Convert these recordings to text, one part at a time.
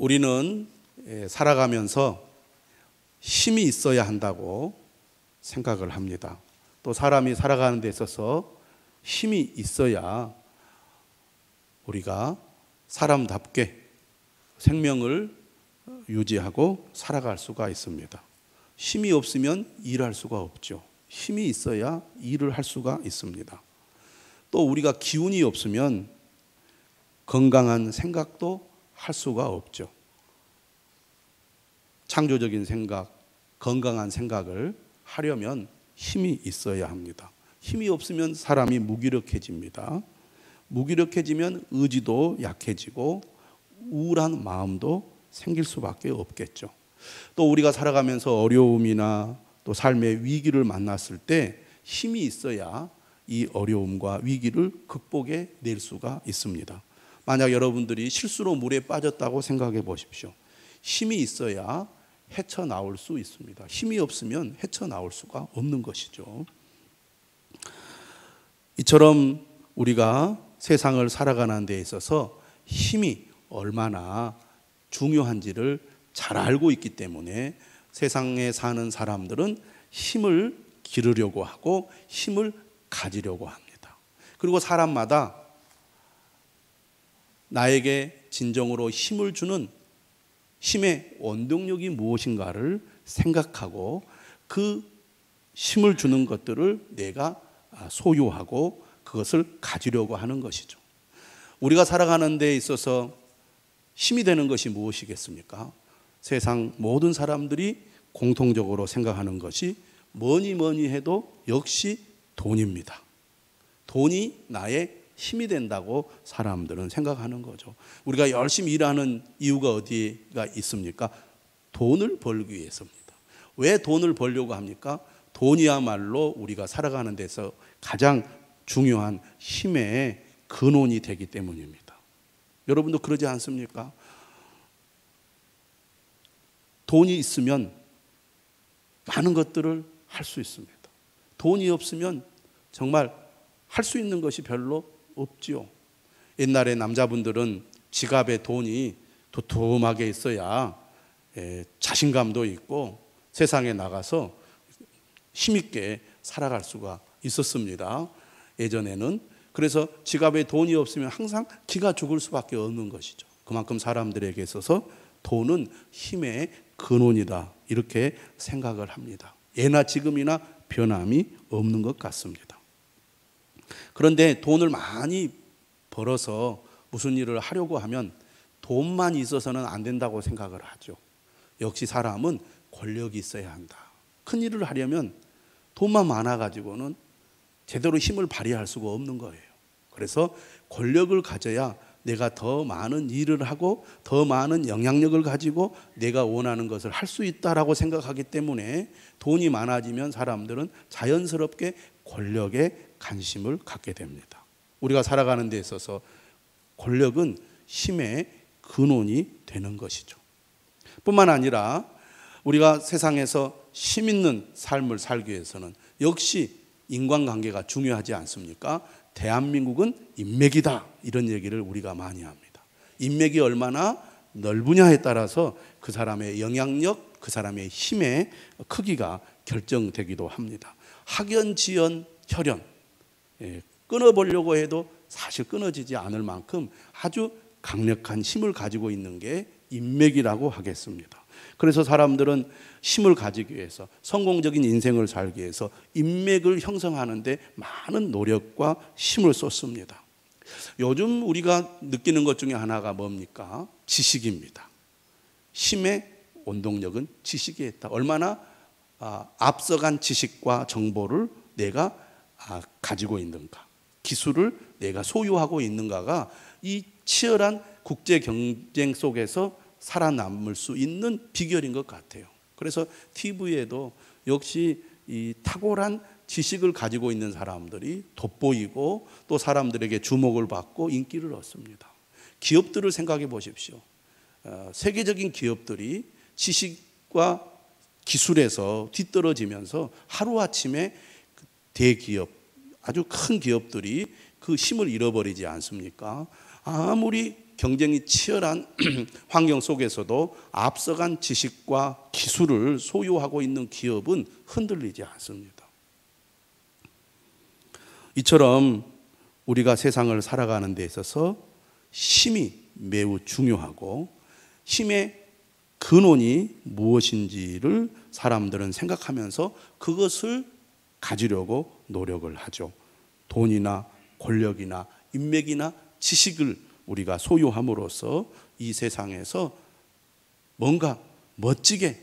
우리는 살아가면서 힘이 있어야 한다고 생각을 합니다. 또 사람이 살아가는 데 있어서 힘이 있어야 우리가 사람답게 생명을 유지하고 살아갈 수가 있습니다. 힘이 없으면 일할 수가 없죠. 힘이 있어야 일을 할 수가 있습니다. 또 우리가 기운이 없으면 건강한 생각도 할 수가 없죠. 창조적인 생각, 건강한 생각을 하려면 힘이 있어야 합니다. 힘이 없으면 사람이 무기력해집니다. 무기력해지면 의지도 약해지고 우울한 마음도 생길 수밖에 없겠죠. 또 우리가 살아가면서 어려움이나 또 삶의 위기를 만났을 때 힘이 있어야 이 어려움과 위기를 극복해 낼 수가 있습니다. 만약 여러분들이 실수로 물에 빠졌다고 생각해 보십시오. 힘이 있어야 헤쳐나올 수 있습니다. 힘이 없으면 헤쳐나올 수가 없는 것이죠. 이처럼 우리가 세상을 살아가는 데 있어서 힘이 얼마나 중요한지를 잘 알고 있기 때문에 세상에 사는 사람들은 힘을 기르려고 하고 힘을 가지려고 합니다. 그리고 사람마다 나에게 진정으로 힘을 주는 힘의 원동력이 무엇인가를 생각하고 그 힘을 주는 것들을 내가 소유하고 그것을 가지려고 하는 것이죠. 우리가 살아가는 데 있어서 힘이 되는 것이 무엇이겠습니까? 세상 모든 사람들이 공통적으로 생각하는 것이 뭐니 해도 역시 돈입니다. 돈이 나의 힘이 된다고 사람들은 생각하는 거죠. 우리가 열심히 일하는 이유가 어디가 있습니까? 돈을 벌기 위해서입니다. 왜 돈을 벌려고 합니까? 돈이야말로 우리가 살아가는 데서 가장 중요한 힘의 근원이 되기 때문입니다. 여러분도 그러지 않습니까? 돈이 있으면 많은 것들을 할 수 있습니다. 돈이 없으면 정말 할 수 있는 것이 별로 없지요. 옛날에 남자분들은 지갑에 돈이 두툼하게 있어야 자신감도 있고 세상에 나가서 힘있게 살아갈 수가 있었습니다. 예전에는. 그래서 지갑에 돈이 없으면 항상 기가 죽을 수밖에 없는 것이죠. 그만큼 사람들에게 있어서 돈은 힘의 근원이다, 이렇게 생각을 합니다. 예나 지금이나 변함이 없는 것 같습니다. 그런데 돈을 많이 벌어서 무슨 일을 하려고 하면 돈만 있어서는 안 된다고 생각을 하죠. 역시 사람은 권력이 있어야 한다. 큰 일을 하려면 돈만 많아가지고는 제대로 힘을 발휘할 수가 없는 거예요. 그래서 권력을 가져야 내가 더 많은 일을 하고 더 많은 영향력을 가지고 내가 원하는 것을 할 수 있다라고 생각하기 때문에 돈이 많아지면 사람들은 자연스럽게 권력에 관심을 갖게 됩니다. 우리가 살아가는 데 있어서 권력은 힘의 근원이 되는 것이죠. 뿐만 아니라 우리가 세상에서 힘 있는 삶을 살기 위해서는 역시 인간관계가 중요하지 않습니까? 대한민국은 인맥이다, 이런 얘기를 우리가 많이 합니다. 인맥이 얼마나 넓으냐에 따라서 그 사람의 영향력, 그 사람의 힘의 크기가 결정되기도 합니다. 학연, 지연, 혈연, 끊어보려고 해도 사실 끊어지지 않을 만큼 아주 강력한 힘을 가지고 있는 게 인맥이라고 하겠습니다. 그래서 사람들은 힘을 가지기 위해서, 성공적인 인생을 살기 위해서 인맥을 형성하는 데 많은 노력과 힘을 쏟습니다. 요즘 우리가 느끼는 것 중에 하나가 뭡니까? 지식입니다. 힘의 원동력은 지식에 있다. 얼마나 앞서간 지식과 정보를 내가 가지고 있는가, 기술을 내가 소유하고 있는가가 이 치열한 국제 경쟁 속에서 살아남을 수 있는 비결인 것 같아요. 그래서 TV에도 역시 이 탁월한 지식을 가지고 있는 사람들이 돋보이고 또 사람들에게 주목을 받고 인기를 얻습니다. 기업들을 생각해 보십시오. 세계적인 기업들이 지식과 기술에서 뒤떨어지면서 하루아침에 대기업, 아주 큰 기업들이 그 힘을 잃어버리지 않습니까? 아무리 경쟁이 치열한 환경 속에서도 앞서간 지식과 기술을 소유하고 있는 기업은 흔들리지 않습니다. 이처럼 우리가 세상을 살아가는 데 있어서 힘이 매우 중요하고 힘의 근원이 무엇인지를 사람들은 생각하면서 그것을 가지려고 노력을 하죠. 돈이나 권력이나 인맥이나 지식을 우리가 소유함으로써 이 세상에서 뭔가 멋지게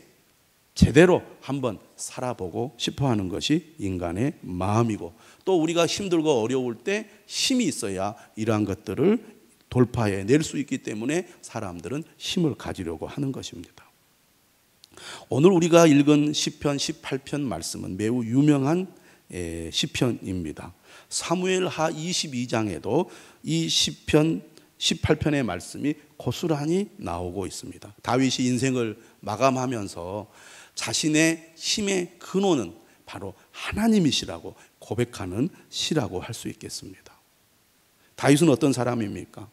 제대로 한번 살아보고 싶어 하는 것이 인간의 마음이고, 또 우리가 힘들고 어려울 때 힘이 있어야 이러한 것들을 돌파해 낼 수 있기 때문에 사람들은 힘을 가지려고 하는 것입니다. 오늘 우리가 읽은 시편 18편 말씀은 매우 유명한 시편입니다. 사무엘하 22장에도 이 시편 18편의 말씀이 고스란히 나오고 있습니다. 다윗이 인생을 마감하면서 자신의 힘의 근원은 바로 하나님이시라고 고백하는 시라고 할 수 있겠습니다. 다윗은 어떤 사람입니까?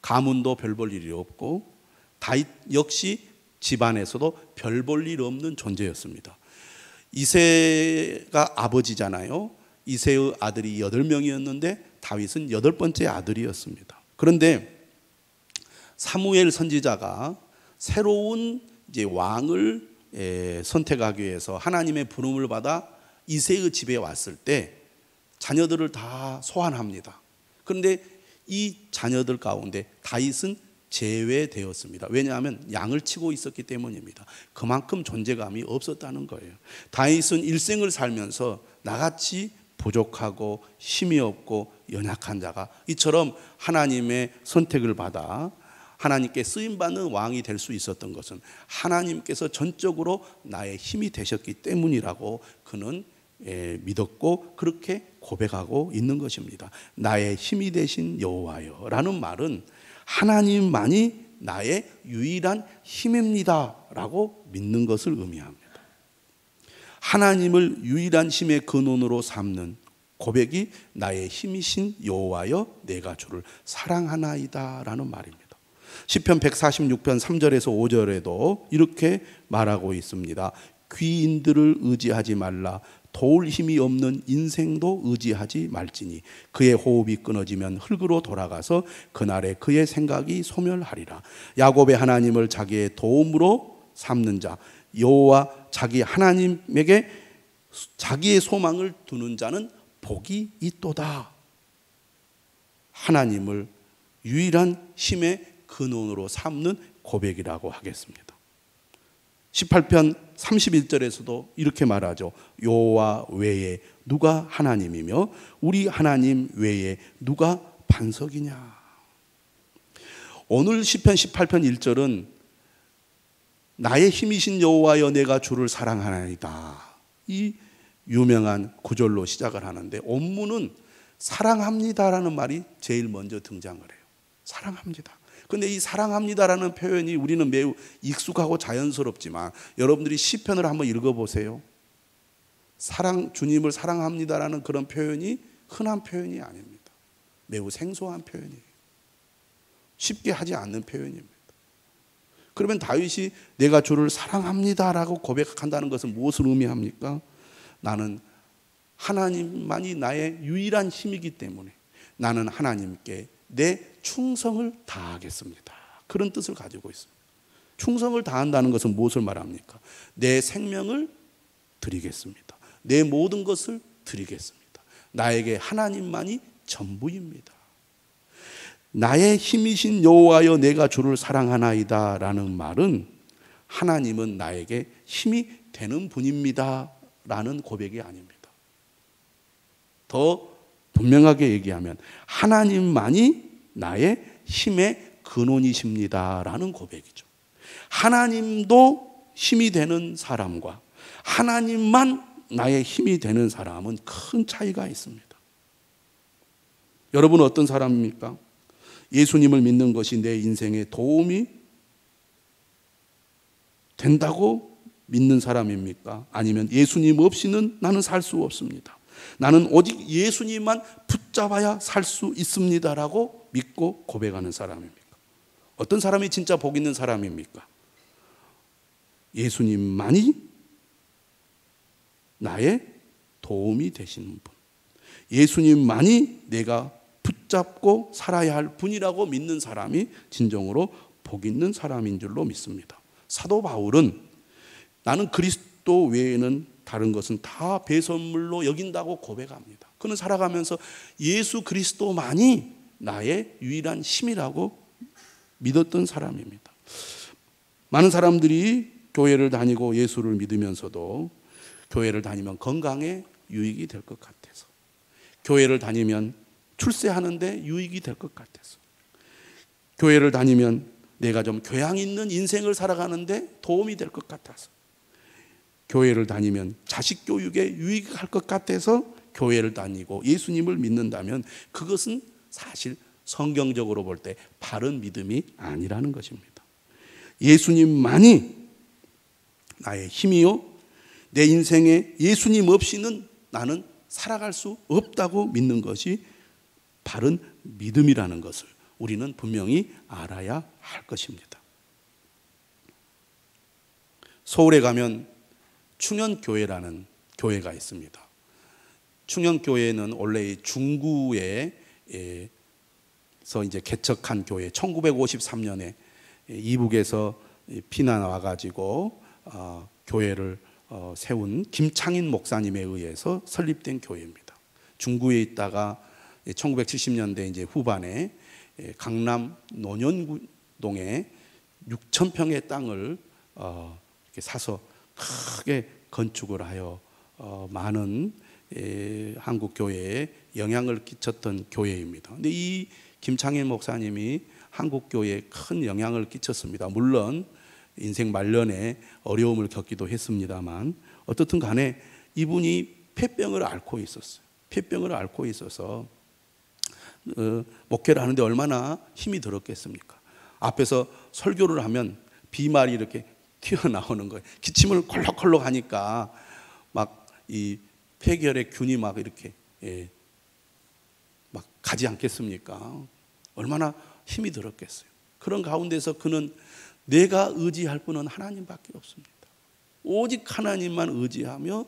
가문도 별 볼 일이 없고 다윗 역시 집안에서도 별 볼 일 없는 존재였습니다. 이새가 아버지잖아요. 이새의 아들이 8명이었는데 다윗은 8번째 아들이었습니다. 그런데 사무엘 선지자가 새로운 이제 왕을 선택하기 위해서 하나님의 부름을 받아 이새의 집에 왔을 때 자녀들을 다 소환합니다. 그런데 이 자녀들 가운데 다윗은 제외되었습니다. 왜냐하면 양을 치고 있었기 때문입니다. 그만큼 존재감이 없었다는 거예요. 다윗은 일생을 살면서 나같이 부족하고 힘이 없고 연약한 자가 이처럼 하나님의 선택을 받아 하나님께 쓰임받는 왕이 될 수 있었던 것은 하나님께서 전적으로 나의 힘이 되셨기 때문이라고 그는 믿었고 그렇게 고백하고 있는 것입니다. 나의 힘이 되신 여호와여 라는 말은 하나님만이 나의 유일한 힘입니다 라고 믿는 것을 의미합니다. 하나님을 유일한 힘의 근원으로 삼는 고백이 나의 힘이신 여호와여 내가 주를 사랑하나이다 라는 말입니다. 시편 146편 3절에서 5절에도 이렇게 말하고 있습니다. 귀인들을 의지하지 말라. 도울 힘이 없는 인생도 의지하지 말지니 그의 호흡이 끊어지면 흙으로 돌아가서 그날에 그의 생각이 소멸하리라. 야곱의 하나님을 자기의 도움으로 삼는 자 여호와 자기 하나님에게 자기의 소망을 두는 자는 복이 있도다. 하나님을 유일한 힘의 근원으로 삼는 고백이라고 하겠습니다. 18편 31절에서도 이렇게 말하죠. 여호와 외에 누가 하나님이며 우리 하나님 외에 누가 반석이냐. 오늘 시편 18편 1절은 나의 힘이신 여호와여 내가 주를 사랑하나이다. 이 유명한 구절로 시작을 하는데 원문은 사랑합니다라는 말이 제일 먼저 등장을 해요. 사랑합니다. 그런데 이 사랑합니다라는 표현이 우리는 매우 익숙하고 자연스럽지만 여러분들이 시편을 한번 읽어보세요. 주님을 사랑합니다라는 그런 표현이 흔한 표현이 아닙니다. 매우 생소한 표현이에요. 쉽게 하지 않는 표현입니다. 그러면 다윗이 내가 주를 사랑합니다라고 고백한다는 것은 무엇을 의미합니까? 나는 하나님만이 나의 유일한 힘이기 때문에 나는 하나님께 내 충성을 다하겠습니다. 그런 뜻을 가지고 있습니다. 충성을 다한다는 것은 무엇을 말합니까? 내 생명을 드리겠습니다. 내 모든 것을 드리겠습니다. 나에게 하나님만이 전부입니다. 나의 힘이신 여호와여 내가 주를 사랑하나이다 라는 말은 하나님은 나에게 힘이 되는 분입니다 라는 고백이 아닙니다. 더 분명하게 얘기하면 하나님만이 나의 힘의 근원이십니다 라는 고백이죠. 하나님도 힘이 되는 사람과 하나님만 나의 힘이 되는 사람은 큰 차이가 있습니다. 여러분은 어떤 사람입니까? 예수님을 믿는 것이 내 인생에 도움이 된다고 믿는 사람입니까? 아니면 예수님 없이는 나는 살 수 없습니다. 나는 오직 예수님만 붙잡아야 살 수 있습니다라고 믿고 고백하는 사람입니까? 어떤 사람이 진짜 복 있는 사람입니까? 예수님만이 나의 도움이 되시는 분, 예수님만이 내가 붙잡고 살아야 할 분이라고 믿는 사람이 진정으로 복 있는 사람인 줄로 믿습니다. 사도 바울은 나는 그리스도 외에는 다른 것은 다 배설물로 여긴다고 고백합니다. 그는 살아가면서 예수 그리스도만이 나의 유일한 힘이라고 믿었던 사람입니다. 많은 사람들이 교회를 다니고 예수를 믿으면서도 교회를 다니면 건강에 유익이 될 것 같아서, 교회를 다니면 출세하는데 유익이 될 것 같아서, 교회를 다니면 내가 좀 교양 있는 인생을 살아가는데 도움이 될 것 같아서, 교회를 다니면 자식 교육에 유익할 것 같아서 교회를 다니고 예수님을 믿는다면 그것은 사실 성경적으로 볼 때 바른 믿음이 아니라는 것입니다. 예수님만이 나의 힘이요, 내 인생에 예수님 없이는 나는 살아갈 수 없다고 믿는 것이 바른 믿음이라는 것을 우리는 분명히 알아야 할 것입니다. 서울에 가면 충현교회라는 교회가 있습니다. 충현교회는 원래 중구에서 이제 개척한 교회, 1953년에 이북에서 피난 와가지고 교회를 세운 김창인 목사님에 의해서 설립된 교회입니다. 중구에 있다가 1970년대 이제 후반에 강남 논현동에 6,000평의 땅을 이렇게 사서 크게 건축을 하여 많은 한국 교회에 영향을 끼쳤던 교회입니다. 근데 이 김창인 목사님이 한국 교회에 큰 영향을 끼쳤습니다. 물론 인생 말년에 어려움을 겪기도 했습니다만, 어떻든 간에 이분이 폐병을 앓고 있었어요. 폐병을 앓고 있어서 목회를 하는데 얼마나 힘이 들었겠습니까? 앞에서 설교를 하면 비말이 이렇게 튀어나오는 거예요. 기침을 콜록콜록 하니까 막 이 폐결의 균이 막 이렇게 막 가지 않겠습니까? 얼마나 힘이 들었겠어요. 그런 가운데서 그는 내가 의지할 분은 하나님밖에 없습니다. 오직 하나님만 의지하며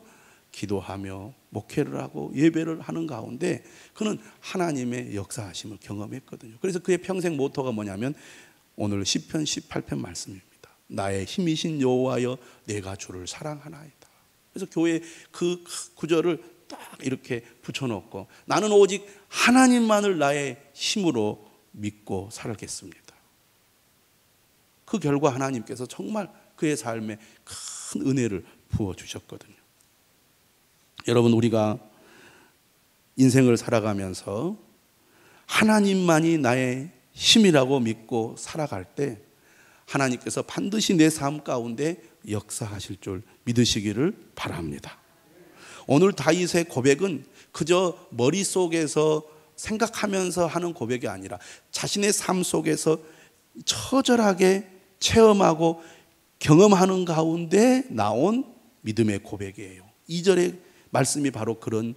기도하며 목회를 하고 예배를 하는 가운데 그는 하나님의 역사하심을 경험했거든요. 그래서 그의 평생 모토가 뭐냐면 오늘 시편 18편 말씀입니다. 나의 힘이신 여호와여 내가 주를 사랑하나이다. 그래서 교회 그 구절을 딱 이렇게 붙여놓고 나는 오직 하나님만을 나의 힘으로 믿고 살겠습니다. 그 결과 하나님께서 정말 그의 삶에 큰 은혜를 부어주셨거든요. 여러분, 우리가 인생을 살아가면서 하나님만이 나의 힘이라고 믿고 살아갈 때 하나님께서 반드시 내 삶 가운데 역사하실 줄 믿으시기를 바랍니다. 오늘 다윗의 고백은 그저 머릿속에서 생각하면서 하는 고백이 아니라 자신의 삶 속에서 처절하게 체험하고 경험하는 가운데 나온 믿음의 고백이에요. 2절의 말씀이 바로 그런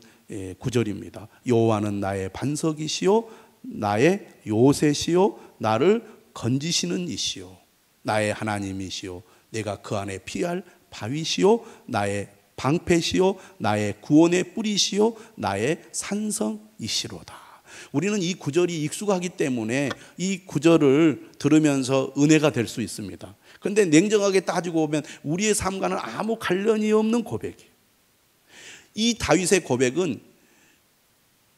구절입니다. 여호와는 나의 반석이시요 나의 요새시요 나를 건지시는 이시요 나의 하나님이시요 내가 그 안에 피할 바위시요 나의 방패시요 나의 구원의 뿌리시요 나의 산성이시로다. 우리는 이 구절이 익숙하기 때문에 이 구절을 들으면서 은혜가 될 수 있습니다. 그런데 냉정하게 따지고 보면 우리의 삶과는 아무 관련이 없는 고백이에요. 이 다윗의 고백은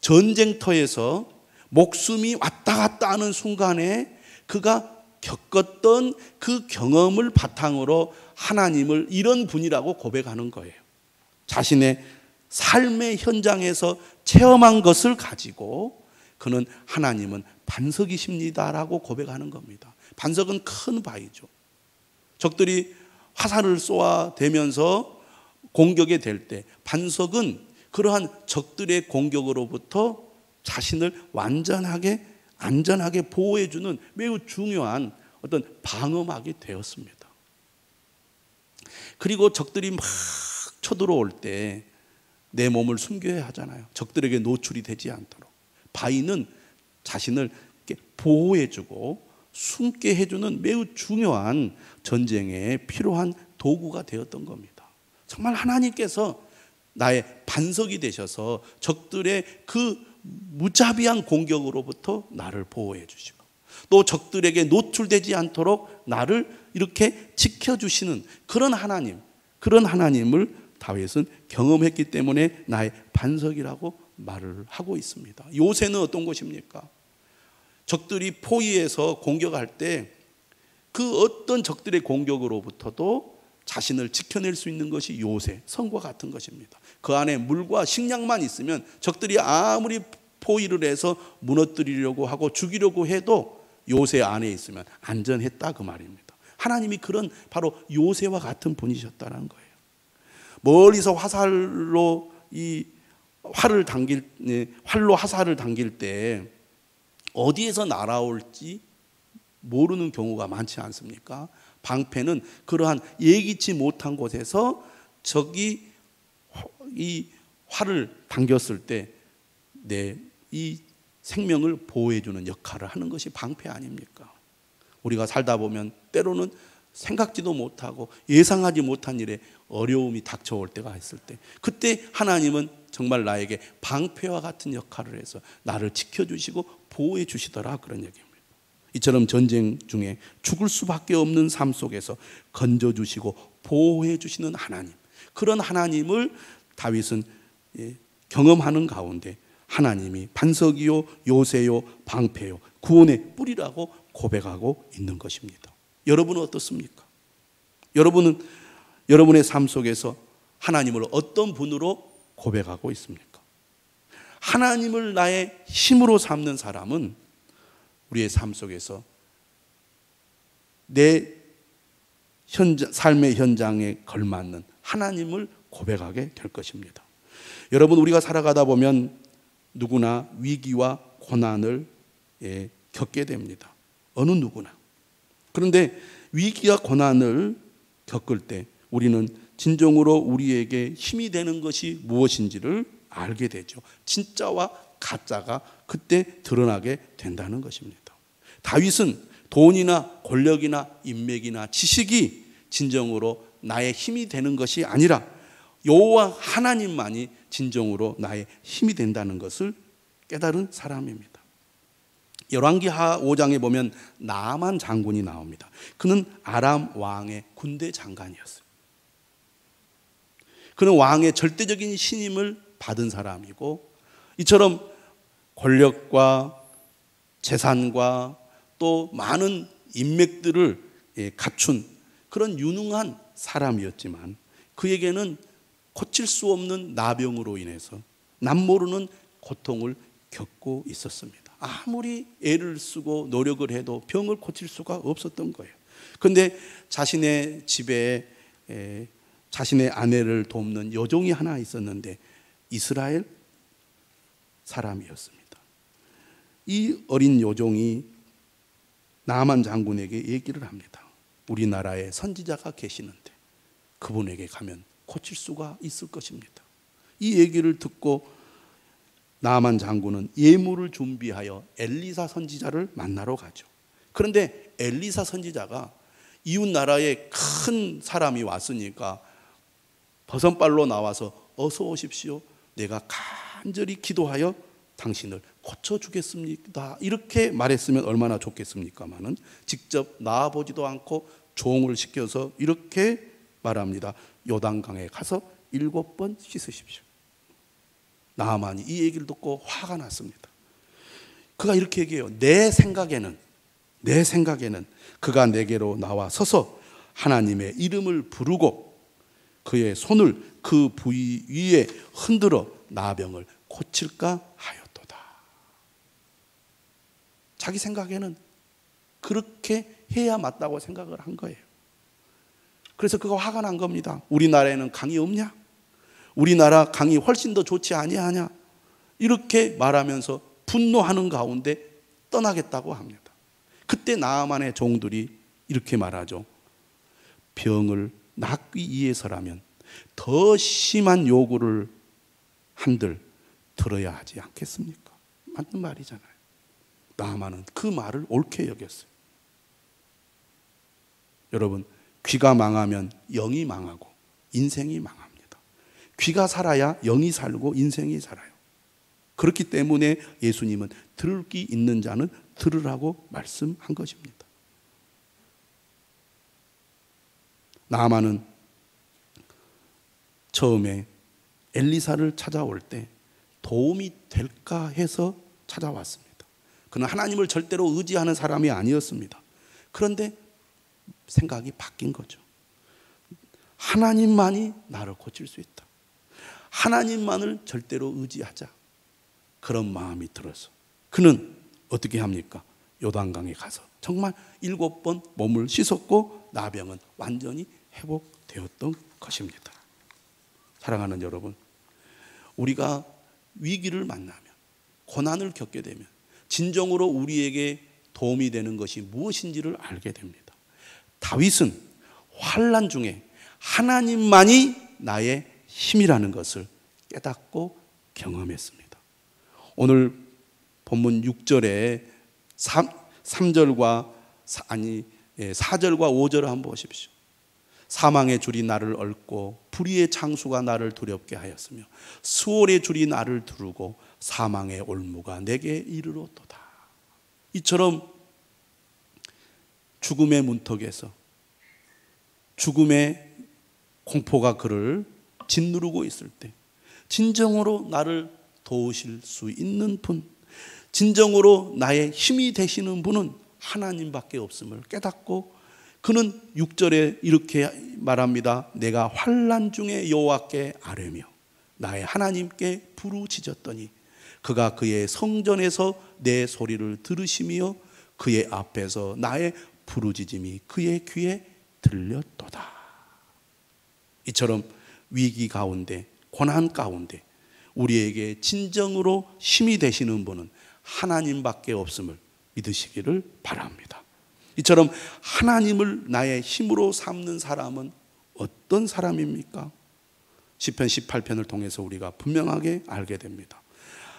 전쟁터에서 목숨이 왔다 갔다 하는 순간에 그가 겪었던 그 경험을 바탕으로 하나님을 이런 분이라고 고백하는 거예요. 자신의 삶의 현장에서 체험한 것을 가지고 그는 하나님은 반석이십니다라고 고백하는 겁니다. 반석은 큰 바위죠. 적들이 화살을 쏘아대면서 공격이 될 때 반석은 그러한 적들의 공격으로부터 자신을 완전하게 안전하게 보호해주는 매우 중요한 어떤 방어막이 되었습니다. 그리고 적들이 막 쳐들어올 때 내 몸을 숨겨야 하잖아요. 적들에게 노출이 되지 않도록. 바위는 자신을 이렇게 보호해주고 숨게 해주는 매우 중요한 전쟁에 필요한 도구가 되었던 겁니다. 정말 하나님께서 나의 반석이 되셔서 적들의 그 무자비한 공격으로부터 나를 보호해 주시고, 또 적들에게 노출되지 않도록 나를 이렇게 지켜주시는 그런 하나님을 다윗은 경험했기 때문에 나의 반석이라고 말을 하고 있습니다. 요새는 어떤 것입니까? 적들이 포위해서 공격할 때 그 어떤 적들의 공격으로부터도 자신을 지켜낼 수 있는 것이 요새, 성과 같은 것입니다. 그 안에 물과 식량만 있으면 적들이 아무리 포위를 해서 무너뜨리려고 하고 죽이려고 해도 요새 안에 있으면 안전했다, 그 말입니다. 하나님이 그런 바로 요새와 같은 분이셨다는 거예요. 멀리서 활로 화살을 당길 때 어디에서 날아올지 모르는 경우가 많지 않습니까? 방패는 그러한 예기치 못한 곳에서 적이 이 활을 당겼을 때 내 이 생명을 보호해주는 역할을 하는 것이 방패 아닙니까? 우리가 살다 보면 때로는 생각지도 못하고 예상하지 못한 일에 어려움이 닥쳐올 때가 있을 때, 그때 하나님은 정말 나에게 방패와 같은 역할을 해서 나를 지켜주시고 보호해 주시더라, 그런 얘기입니다. 이처럼 전쟁 중에 죽을 수밖에 없는 삶 속에서 건져주시고 보호해 주시는 하나님, 그런 하나님을 다윗은 경험하는 가운데 하나님이 반석이요 요새요 방패요 구원의 뿌리라고 고백하고 있는 것입니다. 여러분은 어떻습니까? 여러분의 삶 속에서 하나님을 어떤 분으로 고백하고 있습니까? 하나님을 나의 힘으로 삼는 사람은 우리의 삶 속에서 내 삶의 현장에 걸맞는 하나님을 고백하게 될 것입니다. 여러분, 우리가 살아가다 보면 누구나 위기와 고난을 겪게 됩니다. 어느 누구나. 그런데 위기와 고난을 겪을 때 우리는 진정으로 우리에게 힘이 되는 것이 무엇인지를 알게 되죠. 진짜와 가짜가 그때 드러나게 된다는 것입니다. 다윗은 돈이나 권력이나 인맥이나 지식이 진정으로 나의 힘이 되는 것이 아니라 여호와 하나님만이 진정으로 나의 힘이 된다는 것을 깨달은 사람입니다. 열왕기하 5장에 보면 나만 장군이 나옵니다. 그는 아람 왕의 군대 장관이었어요. 그는 왕의 절대적인 신임을 받은 사람이고, 이처럼 권력과 재산과 또 많은 인맥들을 갖춘 그런 유능한 사람이었지만 그에게는 고칠 수 없는 나병으로 인해서 남모르는 고통을 겪고 있었습니다. 아무리 애를 쓰고 노력을 해도 병을 고칠 수가 없었던 거예요. 그런데 자신의 집에 자신의 아내를 돕는 여종이 하나 있었는데 이스라엘 사람이었습니다. 이 어린 여종이 나만 장군에게 얘기를 합니다. 우리나라에 선지자가 계시는데 그분에게 가면 고칠 수가 있을 것입니다. 이 얘기를 듣고 나만 장군은 예물을 준비하여 엘리사 선지자를 만나러 가죠. 그런데 엘리사 선지자가 이웃 나라에 큰 사람이 왔으니까 버선발로 나와서 어서 오십시오. 내가 간절히 기도하여 당신을 고쳐주겠습니다. 이렇게 말했으면 얼마나 좋겠습니까마는 직접 나와보지도 않고 종을 시켜서 이렇게 말합니다. 요단강에 가서 7번 씻으십시오. 나아만이 이 얘기를 듣고 화가 났습니다. 그가 이렇게 얘기해요. 내 생각에는 그가 내게로 나와 서서 하나님의 이름을 부르고 그의 손을 그 부위 위에 흔들어 나병을 고칠까 하였도다. 자기 생각에는 그렇게 해야 맞다고 생각을 한 거예요. 그래서 그가 화가 난 겁니다. 우리나라에는 강이 없냐? 우리나라 강이 훨씬 더 좋지 아니하냐? 이렇게 말하면서 분노하는 가운데 떠나겠다고 합니다. 그때 나아만의 종들이 이렇게 말하죠. 병을 낫기 위해서라면 더 심한 요구를 한들 들어야 하지 않겠습니까? 맞는 말이잖아요. 나아만은 그 말을 옳게 여겼어요. 여러분, 귀가 망하면 영이 망하고 인생이 망합니다. 귀가 살아야 영이 살고 인생이 살아요. 그렇기 때문에 예수님은 들을 귀 있는 자는 들으라고 말씀한 것입니다. 나아만은 처음에 엘리사를 찾아올 때 도움이 될까 해서 찾아왔습니다. 그는 하나님을 절대로 의지하는 사람이 아니었습니다. 그런데 생각이 바뀐 거죠. 하나님만이 나를 고칠 수 있다. 하나님만을 절대로 의지하자. 그런 마음이 들어서 그는 어떻게 합니까? 요단강에 가서 정말 7번 몸을 씻었고 나병은 완전히 회복되었던 것입니다. 사랑하는 여러분, 우리가 위기를 만나면, 고난을 겪게 되면 진정으로 우리에게 도움이 되는 것이 무엇인지를 알게 됩니다. 다윗은 환난 중에 하나님만이 나의 힘이라는 것을 깨닫고 경험했습니다. 오늘 본문 6절에 4절과 5절을 한번 보십시오. 사망의 줄이 나를 얽고 불의의 창수가 나를 두렵게 하였으며 수월의 줄이 나를 두르고 사망의 올무가 내게 이르렀도다. 이처럼 죽음의 문턱에서 죽음의 공포가 그를 짓누르고 있을 때 진정으로 나를 도우실 수 있는 분, 진정으로 나의 힘이 되시는 분은 하나님밖에 없음을 깨닫고 그는 6절에 이렇게 말합니다. 내가 환난 중에 여호와께 아뢰며 나의 하나님께 부르짖었더니 그가 그의 성전에서 내 소리를 들으시며 그의 앞에서 나의 부르짖음이 그의 귀에 들렸도다. 이처럼 위기 가운데, 고난 가운데 우리에게 진정으로 힘이 되시는 분은 하나님밖에 없음을 믿으시기를 바랍니다. 이처럼 하나님을 나의 힘으로 삼는 사람은 어떤 사람입니까? 시편 18편을 통해서 우리가 분명하게 알게 됩니다.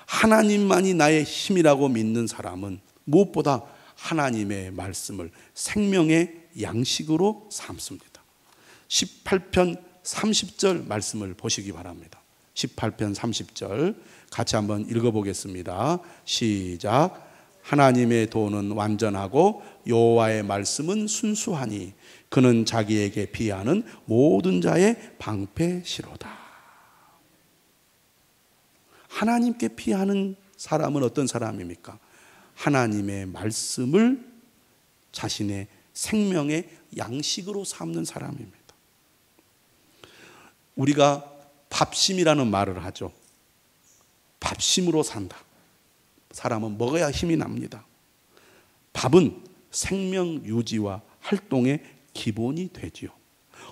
하나님만이 나의 힘이라고 믿는 사람은 무엇보다 하나님의 말씀을 생명의 양식으로 삼습니다. 18편 30절 말씀을 보시기 바랍니다. 18편 30절 같이 한번 읽어보겠습니다. 시작. 하나님의 도는 완전하고 여호와의 말씀은 순수하니 그는 자기에게 피하는 모든 자의 방패시로다. 하나님께 피하는 사람은 어떤 사람입니까? 하나님의 말씀을 자신의 생명의 양식으로 삼는 사람입니다. 우리가 밥심이라는 말을 하죠. 밥심으로 산다. 사람은 먹어야 힘이 납니다. 밥은 생명 유지와 활동의 기본이 되지요.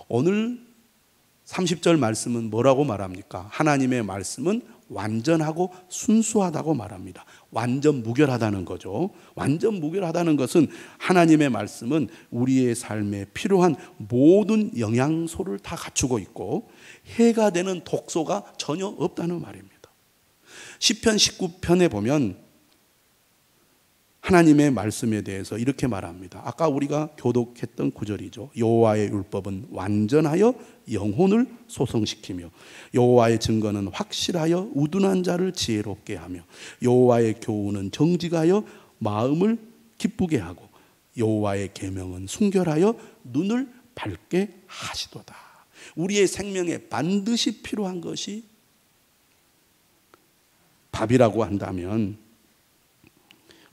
오늘 30절 말씀은 뭐라고 말합니까? 하나님의 말씀은 완전하고 순수하다고 말합니다. 완전 무결하다는 거죠. 완전 무결하다는 것은 하나님의 말씀은 우리의 삶에 필요한 모든 영양소를 다 갖추고 있고 해가 되는 독소가 전혀 없다는 말입니다. 시편 19편에 보면 하나님의 말씀에 대해서 이렇게 말합니다. 아까 우리가 교독했던 구절이죠. 여호와의 율법은 완전하여 영혼을 소성시키며 여호와의 증거는 확실하여 우둔한 자를 지혜롭게 하며 여호와의 교훈은 정직하여 마음을 기쁘게 하고 여호와의 계명은 순결하여 눈을 밝게 하시도다. 우리의 생명에 반드시 필요한 것이 밥이라고 한다면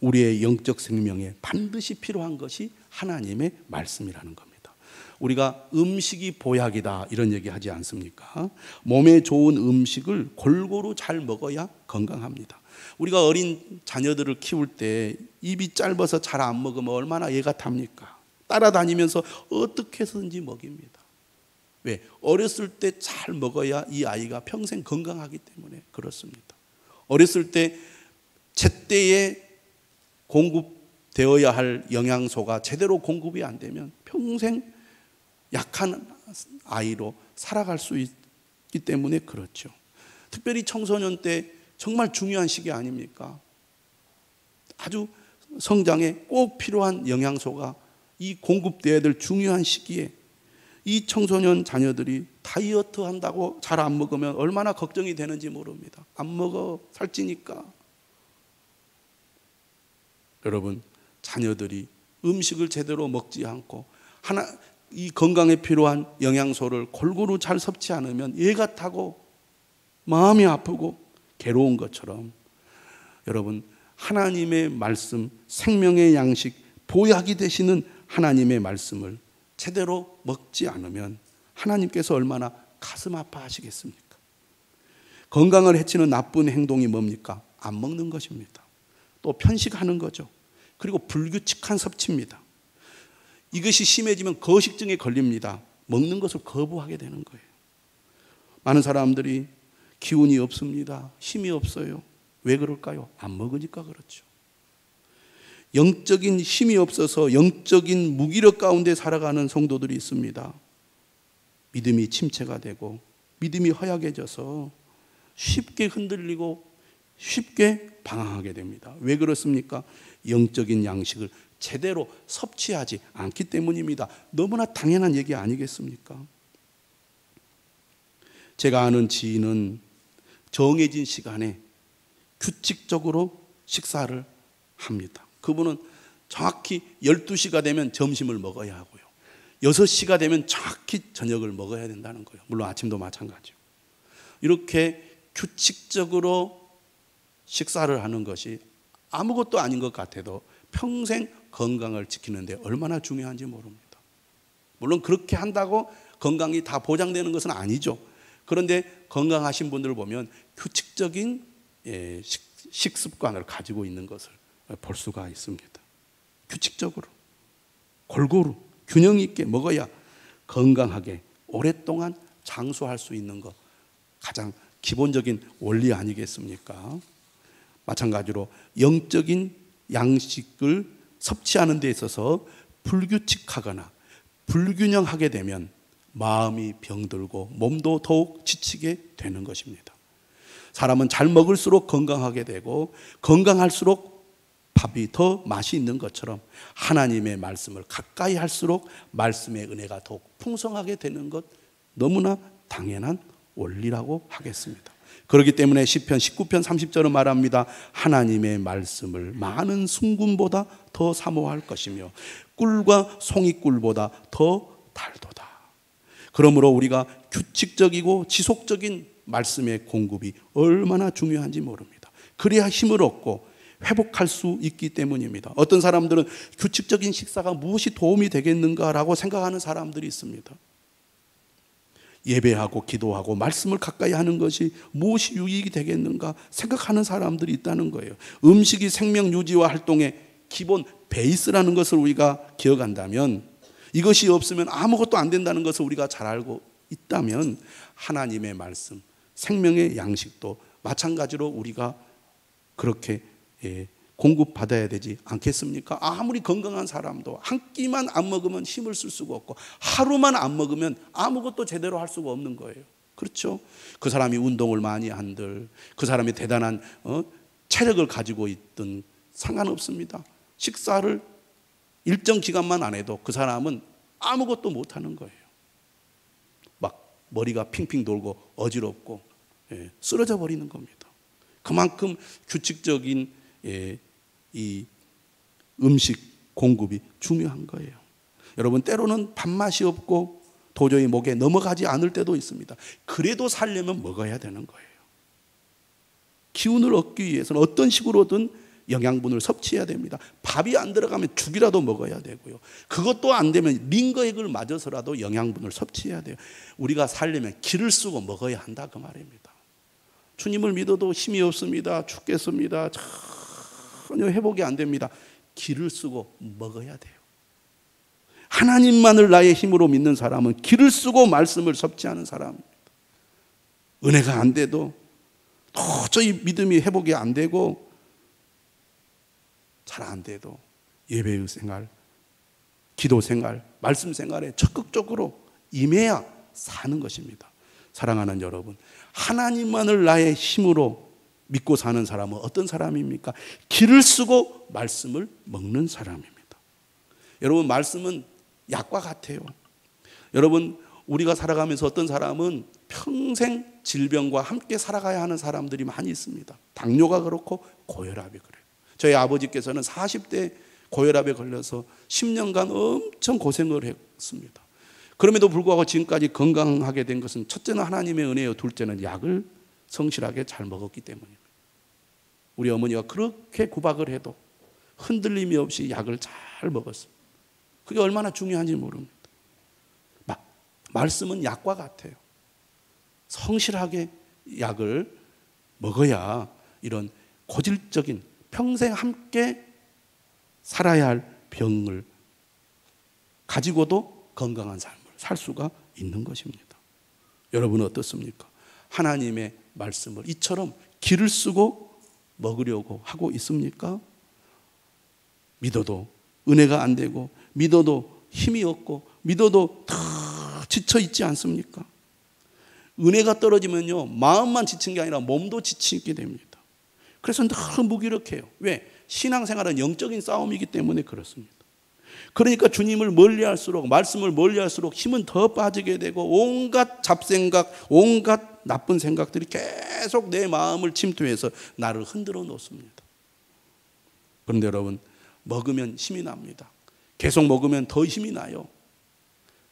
우리의 영적 생명에 반드시 필요한 것이 하나님의 말씀이라는 겁니다. 우리가 음식이 보약이다 이런 얘기 하지 않습니까? 몸에 좋은 음식을 골고루 잘 먹어야 건강합니다. 우리가 어린 자녀들을 키울 때 입이 짧아서 잘 안 먹으면 얼마나 애가 탑니까? 따라다니면서 어떻게 해서든지 먹입니다. 왜? 어렸을 때 잘 먹어야 이 아이가 평생 건강하기 때문에 그렇습니다. 어렸을 때 제때에 공급되어야 할 영양소가 제대로 공급이 안 되면 평생 약한 아이로 살아갈 수 있기 때문에 그렇죠. 특별히 청소년 때 정말 중요한 시기 아닙니까? 아주 성장에 꼭 필요한 영양소가 이 공급돼야 될 중요한 시기에 이 청소년 자녀들이 다이어트 한다고 잘 안 먹으면 얼마나 걱정이 되는지 모릅니다. 안 먹어, 살찌니까. 여러분, 자녀들이 음식을 제대로 먹지 않고 이 건강에 필요한 영양소를 골고루 잘 섭취 않으면 애가 타고 마음이 아프고 괴로운 것처럼, 여러분, 하나님의 말씀, 생명의 양식, 보약이 되시는 하나님의 말씀을 제대로 먹지 않으면 하나님께서 얼마나 가슴 아파하시겠습니까? 건강을 해치는 나쁜 행동이 뭡니까? 안 먹는 것입니다. 또 편식하는 거죠. 그리고 불규칙한 섭취입니다. 이것이 심해지면 거식증에 걸립니다. 먹는 것을 거부하게 되는 거예요. 많은 사람들이 기운이 없습니다. 힘이 없어요. 왜 그럴까요? 안 먹으니까 그렇죠. 영적인 힘이 없어서 영적인 무기력 가운데 살아가는 성도들이 있습니다. 믿음이 침체가 되고 믿음이 허약해져서 쉽게 흔들리고 쉽게 방황하게 됩니다. 왜 그렇습니까? 영적인 양식을 제대로 섭취하지 않기 때문입니다. 너무나 당연한 얘기 아니겠습니까? 제가 아는 지인은 정해진 시간에 규칙적으로 식사를 합니다. 그분은 정확히 12시가 되면 점심을 먹어야 하고요. 6시가 되면 정확히 저녁을 먹어야 된다는 거예요. 물론 아침도 마찬가지요. 이렇게 규칙적으로 식사를 하는 것이 아무것도 아닌 것 같아도 평생 건강을 지키는데 얼마나 중요한지 모릅니다. 물론 그렇게 한다고 건강이 다 보장되는 것은 아니죠. 그런데 건강하신 분들을 보면 규칙적인 식습관을 가지고 있는 것을 볼 수가 있습니다. 규칙적으로 골고루 균형 있게 먹어야 건강하게 오랫동안 장수할 수 있는 것, 가장 기본적인 원리 아니겠습니까? 마찬가지로 영적인 양식을 섭취하는 데 있어서 불규칙하거나 불균형하게 되면 마음이 병들고 몸도 더욱 지치게 되는 것입니다. 사람은 잘 먹을수록 건강하게 되고 건강할수록 밥이 더 맛이 있는 것처럼 하나님의 말씀을 가까이 할수록 말씀의 은혜가 더욱 풍성하게 되는 것, 너무나 당연한 원리라고 하겠습니다. 그렇기 때문에 시편 19편 30절은 말합니다. 하나님의 말씀을 많은 순금보다 더 사모할 것이며 꿀과 송이꿀보다 더 달도다. 그러므로 우리가 규칙적이고 지속적인 말씀의 공급이 얼마나 중요한지 모릅니다. 그래야 힘을 얻고 회복할 수 있기 때문입니다. 어떤 사람들은 규칙적인 식사가 무엇이 도움이 되겠는가라고 생각하는 사람들이 있습니다. 예배하고 기도하고 말씀을 가까이 하는 것이 무엇이 유익이 되겠는가 생각하는 사람들이 있다는 거예요. 음식이 생명 유지와 활동의 기본 베이스라는 것을 우리가 기억한다면, 이것이 없으면 아무것도 안 된다는 것을 우리가 잘 알고 있다면, 하나님의 말씀, 생명의 양식도 마찬가지로 우리가 그렇게 공급받아야 되지 않겠습니까? 아무리 건강한 사람도 한 끼만 안 먹으면 힘을 쓸 수가 없고 하루만 안 먹으면 아무것도 제대로 할 수가 없는 거예요. 그렇죠? 그 사람이 운동을 많이 한들, 그 사람이 대단한 체력을 가지고 있든 상관없습니다. 식사를 일정 기간만 안 해도 그 사람은 아무것도 못하는 거예요. 막 머리가 핑핑 돌고 어지럽고 쓰러져 버리는 겁니다. 그만큼 규칙적인 이 음식 공급이 중요한 거예요. 여러분, 때로는 밥맛이 없고 도저히 목에 넘어가지 않을 때도 있습니다. 그래도 살려면 먹어야 되는 거예요. 기운을 얻기 위해서는 어떤 식으로든 영양분을 섭취해야 됩니다. 밥이 안 들어가면 죽이라도 먹어야 되고요. 그것도 안 되면 링거액을 맞아서라도 영양분을 섭취해야 돼요. 우리가 살려면 기를 쓰고 먹어야 한다, 그 말입니다. 주님을 믿어도 힘이 없습니다. 죽겠습니다. 전혀 회복이 안 됩니다. 기를 쓰고 먹어야 돼요. 하나님만을 나의 힘으로 믿는 사람은 기를 쓰고 말씀을 섭취하는 사람입니다. 은혜가 안 돼도, 도저히 믿음이 회복이 안 되고 잘 안 돼도 예배의 생활, 기도 생활, 말씀 생활에 적극적으로 임해야 사는 것입니다. 사랑하는 여러분, 하나님만을 나의 힘으로 믿고 사는 사람은 어떤 사람입니까? 기를 쓰고 말씀을 먹는 사람입니다. 여러분, 말씀은 약과 같아요. 여러분, 우리가 살아가면서 어떤 사람은 평생 질병과 함께 살아가야 하는 사람들이 많이 있습니다. 당뇨가 그렇고 고혈압이 그래요. 저희 아버지께서는 40대 고혈압에 걸려서 10년간 엄청 고생을 했습니다. 그럼에도 불구하고 지금까지 건강하게 된 것은 첫째는 하나님의 은혜요, 둘째는 약을 성실하게 잘 먹었기 때문입니다. 우리 어머니가 그렇게 구박을 해도 흔들림이 없이 약을 잘 먹었습니다. 그게 얼마나 중요한지 모릅니다. 말씀은 약과 같아요. 성실하게 약을 먹어야 이런 고질적인 평생 함께 살아야 할 병을 가지고도 건강한 삶을 살 수가 있는 것입니다. 여러분은 어떻습니까? 하나님의 말씀을 이처럼 기를 쓰고 먹으려고 하고 있습니까? 믿어도 은혜가 안 되고, 믿어도 힘이 없고, 믿어도 다 지쳐 있지 않습니까? 은혜가 떨어지면요, 마음만 지친 게 아니라 몸도 지치게 됩니다. 그래서 늘 무기력해요. 왜? 신앙생활은 영적인 싸움이기 때문에 그렇습니다. 그러니까 주님을 멀리할수록, 말씀을 멀리할수록 힘은 더 빠지게 되고, 온갖 잡생각, 온갖 나쁜 생각들이 계속 내 마음을 침투해서 나를 흔들어 놓습니다. 그런데 여러분, 먹으면 힘이 납니다. 계속 먹으면 더 힘이 나요.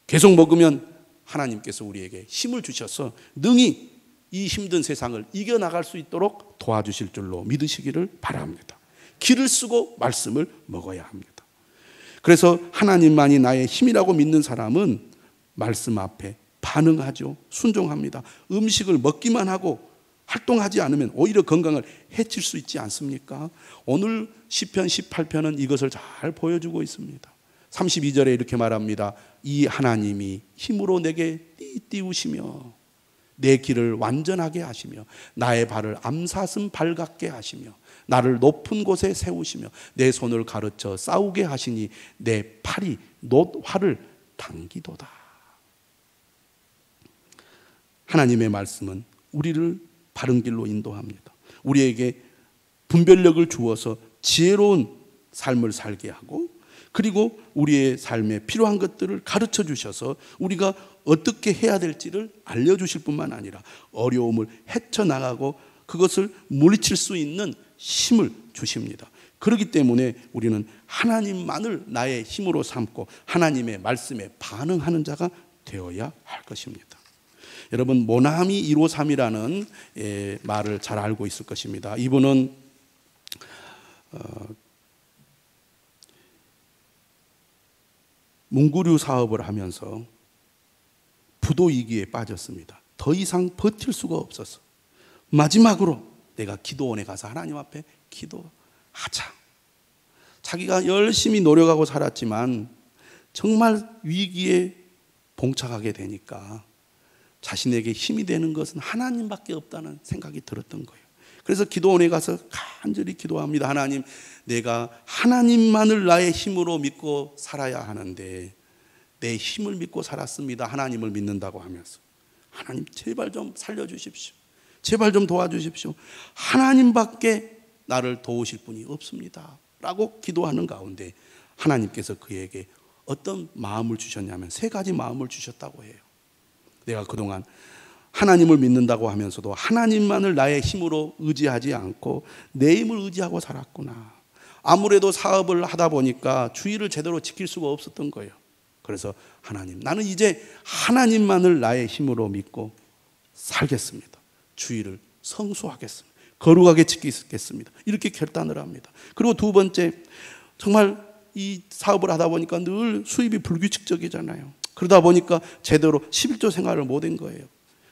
계속 먹으면 하나님께서 우리에게 힘을 주셔서 능히 이 힘든 세상을 이겨나갈 수 있도록 도와주실 줄로 믿으시기를 바랍니다. 기를 쓰고 말씀을 먹어야 합니다. 그래서 하나님만이 나의 힘이라고 믿는 사람은 말씀 앞에 반응하죠. 순종합니다. 음식을 먹기만 하고 활동하지 않으면 오히려 건강을 해칠 수 있지 않습니까? 오늘 시편 18편은 이것을 잘 보여주고 있습니다. 32절에 이렇게 말합니다. 이 하나님이 힘으로 내게 띠띠우시며 내 길을 완전하게 하시며 나의 발을 암사슴 발 같게 하시며 나를 높은 곳에 세우시며 내 손을 가르쳐 싸우게 하시니 내 팔이 놋활을 당기도다. 하나님의 말씀은 우리를 바른 길로 인도합니다. 우리에게 분별력을 주어서 지혜로운 삶을 살게 하고, 그리고 우리의 삶에 필요한 것들을 가르쳐 주셔서 우리가 어떻게 해야 될지를 알려주실 뿐만 아니라 어려움을 헤쳐나가고 그것을 물리칠 수 있는 힘을 주십니다. 그렇기 때문에 우리는 하나님만을 나의 힘으로 삼고 하나님의 말씀에 반응하는 자가 되어야 할 것입니다. 여러분, 모나미 153이라는 말을 잘 알고 있을 것입니다. 이분은 문구류 사업을 하면서 부도 위기에 빠졌습니다. 더 이상 버틸 수가 없었어. 마지막으로 내가 기도원에 가서 하나님 앞에 기도하자. 자기가 열심히 노력하고 살았지만 정말 위기에 봉착하게 되니까 자신에게 힘이 되는 것은 하나님밖에 없다는 생각이 들었던 거예요. 그래서 기도원에 가서 간절히 기도합니다. 하나님, 내가 하나님만을 나의 힘으로 믿고 살아야 하는데 내 힘을 믿고 살았습니다. 하나님을 믿는다고 하면서 하나님 제발 좀 살려주십시오. 제발 좀 도와주십시오. 하나님밖에 나를 도우실 분이 없습니다 라고 기도하는 가운데 하나님께서 그에게 어떤 마음을 주셨냐면 3가지 마음을 주셨다고 해요. 내가 그동안 하나님을 믿는다고 하면서도 하나님만을 나의 힘으로 의지하지 않고 내 힘을 의지하고 살았구나. 아무래도 사업을 하다 보니까 주의를 제대로 지킬 수가 없었던 거예요. 그래서 하나님, 나는 이제 하나님만을 나의 힘으로 믿고 살겠습니다. 주의를 성수하겠습니다. 거룩하게 지키겠습니다. 이렇게 결단을 합니다. 그리고 2번째, 정말 이 사업을 하다 보니까 늘 수입이 불규칙적이잖아요. 그러다 보니까 제대로 11조 생활을 못한 거예요.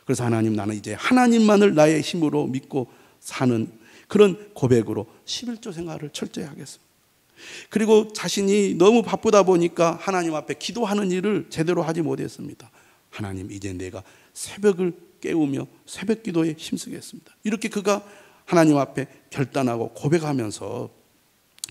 그래서 하나님, 나는 이제 하나님만을 나의 힘으로 믿고 사는 그런 고백으로 11조 생활을 철저히 하겠습니다. 그리고 자신이 너무 바쁘다 보니까 하나님 앞에 기도하는 일을 제대로 하지 못했습니다. 하나님, 이제 내가 새벽을 깨우며 새벽 기도에 힘쓰겠습니다. 이렇게 그가 하나님 앞에 결단하고 고백하면서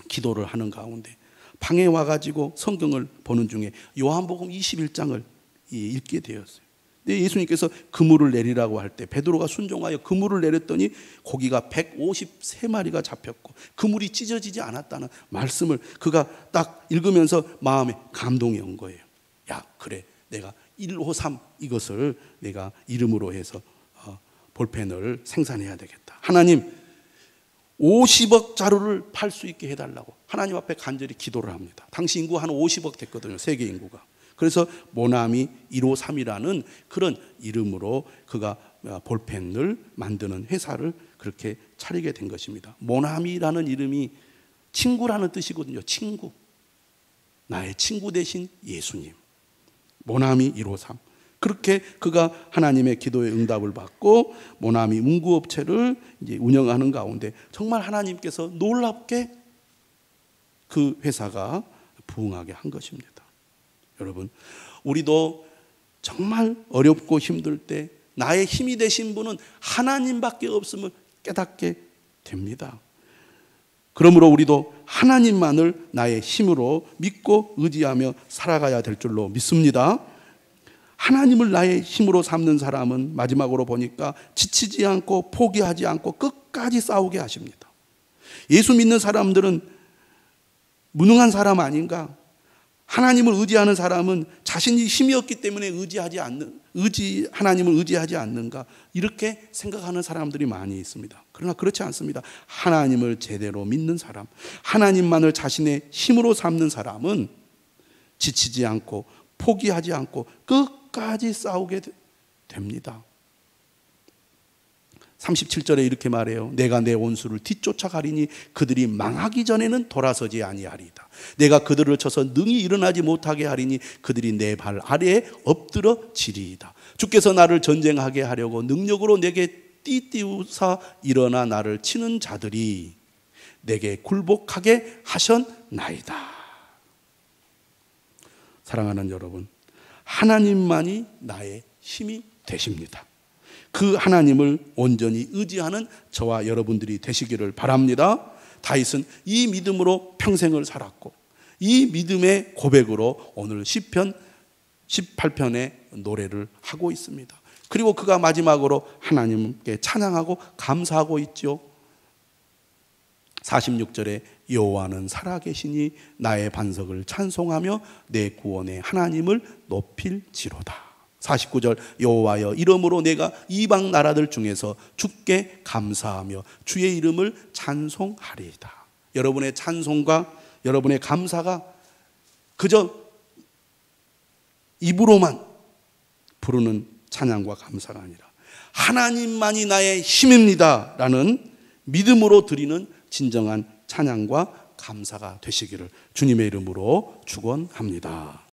기도를 하는 가운데 방에 와가지고 성경을 보는 중에 요한복음 21장을 읽게 되었어요. 근데 예수님께서 그물을 내리라고 할 때 베드로가 순종하여 그물을 내렸더니 고기가 153마리가 잡혔고 그물이 찢어지지 않았다는 말씀을 그가 딱 읽으면서 마음에 감동이 온 거예요. 야, 그래, 내가 153 이것을 내가 이름으로 해서 볼펜을 생산해야 되겠다. 하나님 50억 자루를 팔 수 있게 해달라고 하나님 앞에 간절히 기도를 합니다. 당시 인구 한 50억 됐거든요, 세계 인구가. 그래서 모나미 153이라는 그런 이름으로 그가 볼펜을 만드는 회사를 그렇게 차리게 된 것입니다. 모나미라는 이름이 친구라는 뜻이거든요. 친구. 나의 친구 대신 예수님. 모나미 153. 그렇게 그가 하나님의 기도의 응답을 받고 모나미 문구업체를 이제 운영하는 가운데 정말 하나님께서 놀랍게 그 회사가 부흥하게 한 것입니다. 여러분, 우리도 정말 어렵고 힘들 때 나의 힘이 되신 분은 하나님밖에 없음을 깨닫게 됩니다. 그러므로 우리도 하나님만을 나의 힘으로 믿고 의지하며 살아가야 될 줄로 믿습니다. 하나님을 나의 힘으로 삼는 사람은 마지막으로 보니까 지치지 않고 포기하지 않고 끝까지 싸우게 하십니다. 예수 믿는 사람들은 무능한 사람 아닌가? 하나님을 의지하는 사람은 자신이 힘이 없기 때문에 하나님을 의지하지 않는가? 이렇게 생각하는 사람들이 많이 있습니다. 그러나 그렇지 않습니다. 하나님을 제대로 믿는 사람, 하나님만을 자신의 힘으로 삼는 사람은 지치지 않고 포기하지 않고 끝까지 싸우게 됩니다. 37절에 이렇게 말해요. 내가 내 원수를 뒤쫓아가리니 그들이 망하기 전에는 돌아서지 아니하리이다. 내가 그들을 쳐서 능히 일어나지 못하게 하리니 그들이 내 발 아래에 엎드러지리이다. 주께서 나를 전쟁하게 하려고 능력으로 내게 띠띠우사 일어나 나를 치는 자들이 내게 굴복하게 하셨나이다. 사랑하는 여러분, 하나님만이 나의 힘이 되십니다. 그 하나님을 온전히 의지하는 저와 여러분들이 되시기를 바랍니다. 다윗은 이 믿음으로 평생을 살았고 이 믿음의 고백으로 오늘 시편 18편의 노래를 하고 있습니다. 그리고 그가 마지막으로 하나님께 찬양하고 감사하고 있죠. 46절에 여호와는 살아계시니 나의 반석을 찬송하며 내 구원의 하나님을 높일지로다. 49절 여호와여 이름으로 내가 이방 나라들 중에서 주께 감사하며 주의 이름을 찬송하리이다. 여러분의 찬송과 여러분의 감사가 그저 입으로만 부르는 찬양과 감사가 아니라 하나님만이 나의 힘입니다 라는 믿음으로 드리는 진정한 찬양과 감사가 되시기를 주님의 이름으로 축원합니다.